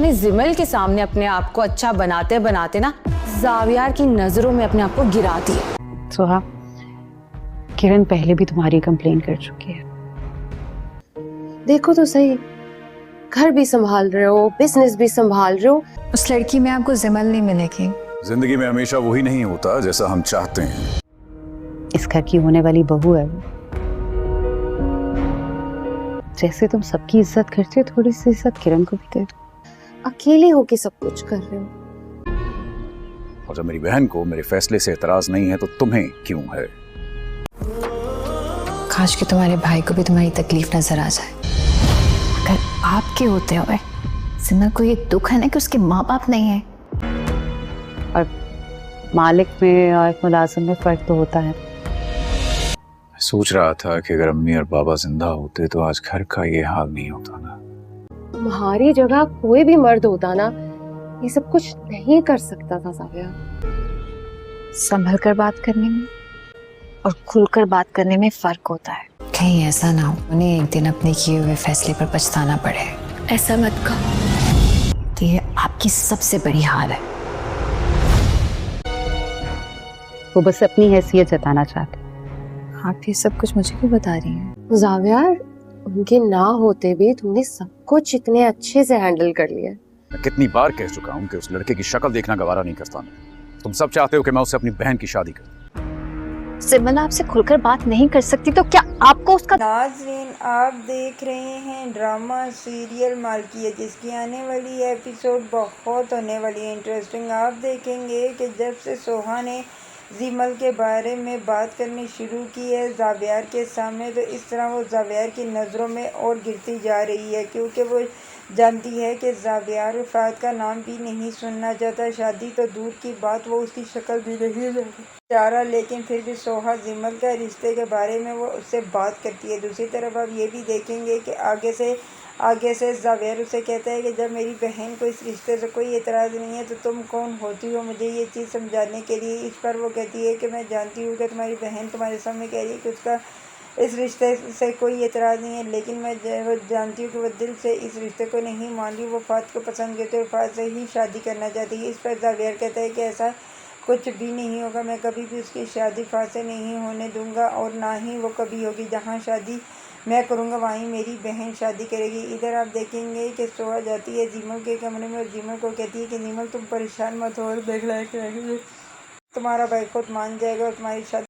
तुमने जिमल के सामने अपने आप को अच्छा बनाते बनाते ना जावियार की नजरों में अपने आप को गिरा दिया। सोहा, किरण पहले भी तुम्हारी कंप्लेन कर चुकी है। देखो तो सही, घर भी संभाल रहे हो, बिजनेस भी संभाल रहे हो। उस लड़की में आपको जिमल नहीं मिलेगी। जिंदगी में हमेशा वही नहीं होता जैसा हम चाहते हैं। इस घर की होने वाली बहू है वो। जैसे तुम सबकी इज्जत करते हो, थोड़ी सी इज्जत किरण को भी दे दो। अकेले होके सब कुछ कर रहे हो। और जब मेरी बहन को मेरे फैसले से एतराज नहीं है तो तुम्हें क्यों है? काश कि तुम्हारे भाई को भी तुम्हारी तकलीफ नजर आ जाए। अगर आपके होते हुए जिमल को ये दुख है ना कि उसके माँ बाप नहीं है। और मालिक में और मुलाजिम में फर्क तो होता है। सोच रहा था कि अगर अम्मी और बाबा जिंदा होते तो आज घर का ये हाल नहीं होता ना। तुम्हारी जगह कोई भी मर्द होता ना, ये सब कुछ नहीं कर सकता था जाविया। संभल कर बात करने में और खुलकर बात करने में फर्क होता है। कहीं ऐसा ना हो उन्हें एक दिन अपने किए हुए फैसले पर पछताना पड़े। ऐसा मत कहो। तो ये आपकी सबसे बड़ी हार है। वो बस अपनी हैसियत जताना चाहते। आप ये सब कुछ मुझे क्यों बता रही हैं? जाविया, उनके ना होते भी तुमने सब कुछ इतने अच्छे से हैंडल कर लिया। मैं कितनी बार कह चुका हूँ कि उस लड़के की शक्ल देखना गवारा नहीं करता मैं। तुम सब चाहते हो कि मैं उससे अपनी बहन की शादी करूं। जिमल आपसे खुलकर बात नहीं कर सकती तो क्या आपको उसका। नाज़रीन, आप देख रहे हैं ड्रामा सीरियल मालकिया, जिसकी आने वाली एपिसोड बहुत होने वाली है इंटरेस्टिंग। आप देखेंगे कि जब से सोहा ने जिमल के बारे में बात करनी शुरू की है जावियार के सामने, तो इस तरह वो जावियार की नज़रों में और गिरती जा रही है, क्योंकि वो जानती है कि जावियार वफात का नाम भी नहीं सुनना चाहता। शादी तो दूर की बात, वो उसकी शक्ल भी नहीं चाह रहा, लेकिन फिर भी सोहा जिमल का रिश्ते के बारे में वो उससे बात करती है। दूसरी तरफ आप ये भी देखेंगे कि आगे से जावियार उसे कहता है कि जब मेरी बहन को इस रिश्ते से कोई एतराज़ नहीं है तो तुम कौन होती हो मुझे ये चीज़ समझाने के लिए। इस पर वो कहती है कि मैं जानती हूँ कि तुम्हारी बहन तुम्हारे सामने कह रही है कि उसका इस रिश्ते से कोई एतराज़ नहीं है, लेकिन मैं वो जानती हूँ कि वो दिल से इस रिश्ते को नहीं मान रही। वो वफात को पसंद करते हुए वफात से ही शादी करना चाहती है। इस पर जावियार कहता है कि ऐसा कुछ भी नहीं होगा, मैं कभी भी उसकी शादी वफात से नहीं होने दूंगा और ना ही वो कभी होगी। जहाँ शादी मैं करूँगा वहीं मेरी बहन शादी करेगी। इधर आप देखेंगे कि सोहा जाती है जिमल के कमरे में और जिमल को कहती है कि जिमल तुम परेशान मत हो और देख लायक रहेगी, तुम्हारा भाई खुद मान जाएगा और तुम्हारी शादी